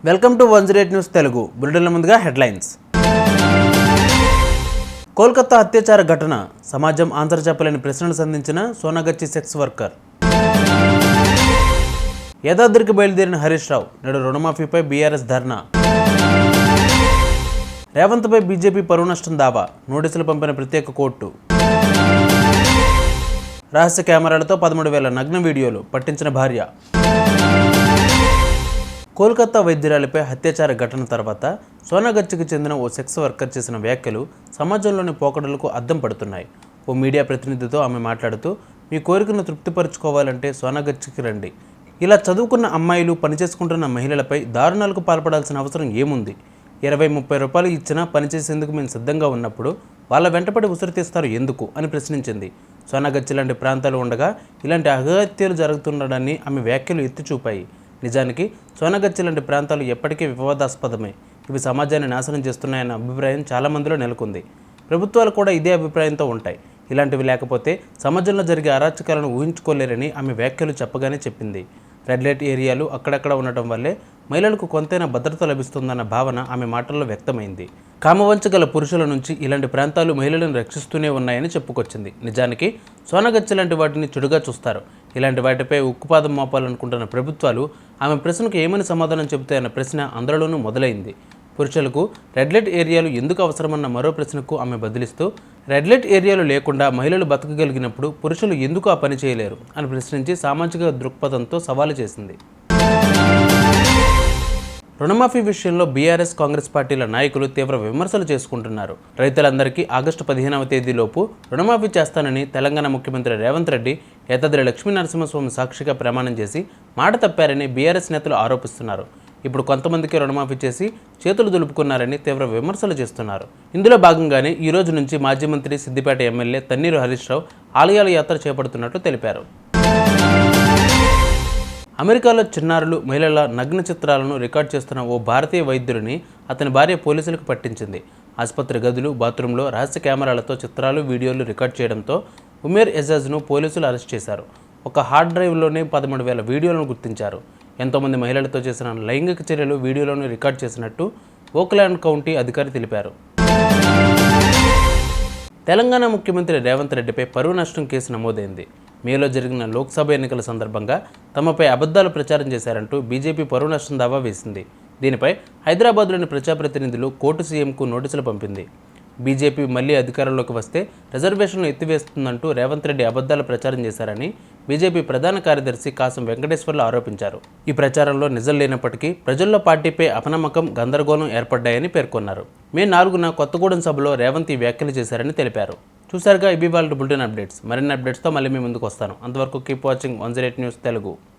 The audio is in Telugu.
Welcome to 108 news Telugu. బులెటిన్ల ముందుగా హెడ్లైన్స్. కోల్కతా అత్యాచార ఘటన, సమాజం ఆన్సర్ చెప్పలేని ప్రశ్నలు సంధించిన సోనాగచ్చి సెక్స్ వర్కర్. యాదాద్రికి బయలుదేరిన హరీష్ రావు, నేడు రుణమాఫీపై బీఆర్ఎస్ ధర్నా. రేవంత్పై బీజేపీ పరువు నష్టం దావా, నోటీసులు పంపిన ప్రత్యేక కోర్టు. రహస్య కెమెరాలతో 13,000 నగ్న వీడియోలు పట్టించిన భార్య. కోల్కతా వైద్యురాలిపై అత్యాచార ఘటన తర్వాత సోనాగచ్చికి చెందిన ఓ సెక్స్ వర్కర్ చేసిన వ్యాఖ్యలు సమాజంలోని పోకడలకు అద్దం పడుతున్నాయి. ఓ మీడియా ప్రతినిధితో ఆమె మాట్లాడుతూ, మీ కోరికను తృప్తిపరచుకోవాలంటే సోనాగచ్చికి రండి. ఇలా చదువుకున్న అమ్మాయిలు, పనిచేసుకుంటున్న మహిళలపై దారుణాలకు పాల్పడాల్సిన అవసరం ఏముంది? 20-30 రూపాయలు ఇచ్చినా పనిచేసేందుకు మేము సిద్ధంగా ఉన్నప్పుడు వాళ్ళ వెంటపడి ఉసిరి తీస్తారు ఎందుకు అని ప్రశ్నించింది. సోనాగచ్చి లాంటి ప్రాంతాలు ఉండగా ఇలాంటి అఘాయిత్యాలు జరుగుతుండడాన్ని ఆమె వ్యాఖ్యలు ఎత్తి చూపాయి. నిజానికి సోనాగచ్చి లాంటి ప్రాంతాలు ఎప్పటికీ వివాదాస్పదమే. ఇవి సమాజాన్ని నాశనం చేస్తున్నాయన్న అభిప్రాయం చాలామందిలో నెలకొంది. ప్రభుత్వాలు కూడా ఇదే అభిప్రాయంతో ఉంటాయి. ఇలాంటివి లేకపోతే సమాజంలో జరిగే అరాచకాలను ఊహించుకోలేరని ఆమె వ్యాఖ్యలు చెప్పగానే చెప్పింది. రెడ్ లైట్ ఏరియాలు అక్కడక్కడ ఉండటం వల్లే మహిళలకు కొంతైనా భద్రత లభిస్తుందన్న భావన ఆమె మాటల్లో వ్యక్తమైంది. కామవంచగల పురుషుల నుంచి ఇలాంటి ప్రాంతాలు మహిళలను రక్షిస్తూనే ఉన్నాయని చెప్పుకొచ్చింది. నిజానికి సోనాగచ్చి లాంటి వాటిని చెడుగా చూస్తారు. ఇలాంటి వాటిపై ఉక్కుపాదం మోపాలనుకుంటున్న ప్రభుత్వాలు ఆమె ప్రశ్నకు ఏమని సమాధానం చెబుతాయన్న ప్రశ్న అందరిలోనూ మొదలైంది. పురుషులకు రెడ్ లైట్ ఏరియాలు ఎందుకు అవసరమన్న మరో ప్రశ్నకు ఆమె బదిలిస్తూ, రెడ్ లైట్ ఏరియాలు లేకుండా మహిళలు బతకగలిగినప్పుడు పురుషులు ఎందుకు ఆ పని చేయలేరు అని ప్రశ్నించి సామాజిక దృక్పథంతో సవాలు చేసింది. రుణమాఫీ విషయంలో బీఆర్ఎస్, కాంగ్రెస్ పార్టీల నాయకులు తీవ్ర విమర్శలు చేసుకుంటున్నారు. రైతులందరికీ ఆగస్టు 15వ తేదీలోపు రుణమాఫీ చేస్తానని తెలంగాణ ముఖ్యమంత్రి రేవంత్ రెడ్డి యాదాద్రి లక్ష్మీనరసింహస్వామి సాక్షిగా ప్రమాణం చేసి మాట తప్పారని బీఆర్ఎస్ నేతలు ఆరోపిస్తున్నారు. ఇప్పుడు కొంతమందికి రుణమాఫీ చేసి చేతులు దులుపుకున్నారని తీవ్ర విమర్శలు చేస్తున్నారు. ఇందులో భాగంగానే ఈ రోజు నుంచి మాజీ మంత్రి, సిద్దిపేట ఎమ్మెల్యే తన్నీరు హరీష్ రావు ఆలయాల యాత్ర చేపడుతున్నట్లు తెలిపారు. అమెరికాలో చిన్నారులు, మహిళల నగ్న చిత్రాలను రికార్డ్ చేస్తున్న ఓ భారతీయ వైద్యుడిని అతని భార్య పోలీసులకు పట్టించింది. ఆసుపత్రి గదులు, బాత్రూంలో రహస్య కెమెరాలతో చిత్రాలు, వీడియోలు రికార్డ్ చేయడంతో ఉమేర్ ఎజాజ్ను పోలీసులు అరెస్ట్ చేశారు. ఒక హార్డ్ డ్రైవ్లోనే 13,000 వీడియోలను గుర్తించారు. ఎంతోమంది మహిళలతో చేసిన లైంగిక చర్యలు వీడియోలను రికార్డ్ చేసినట్టు ఓక్లాండ్ కౌంటీ అధికారి తెలిపారు. తెలంగాణ ముఖ్యమంత్రి రేవంత్ రెడ్డిపై పరువు నష్టం కేసు నమోదైంది. మేలో జరిగిన లోక్సభ ఎన్నికల సందర్భంగా తమపై అబద్ధాలు ప్రచారం చేశారంటూ బీజేపీ పరువు నష్టం దావా వేసింది. దీనిపై హైదరాబాద్లోని ప్రజాప్రతినిధులు కోర్టు సీఎంకు నోటీసులు పంపింది. బీజేపీ మళ్లీ అధికారంలోకి వస్తే రిజర్వేషన్లు ఎత్తివేస్తుందంటూ రేవంత్ రెడ్డి అబద్ధాలు ప్రచారం చేశారని బీజేపీ ప్రధాన కార్యదర్శి కాసం వెంకటేశ్వర్లు ఆరోపించారు. ఈ ప్రచారంలో నిజం లేనప్పటికీ ప్రజల్లో పార్టీపై అపనమ్మకం, గందరగోళం ఏర్పడ్డాయని పేర్కొన్నారు. మే 4న కొత్తగూడెం సభలో రేవంత్ ఈ వ్యాఖ్యలు చేశారని తెలిపారు. చూసారుగా, ఇవి వాళ్ళ బులెటిన్ అప్డేట్స్. మరిన్ని అప్డేట్స్తో మళ్ళీ మీ ముందుకు వస్తాను. అంతవరకు కీప్ వాచింగ్ 108 న్యూస్ తెలుగు.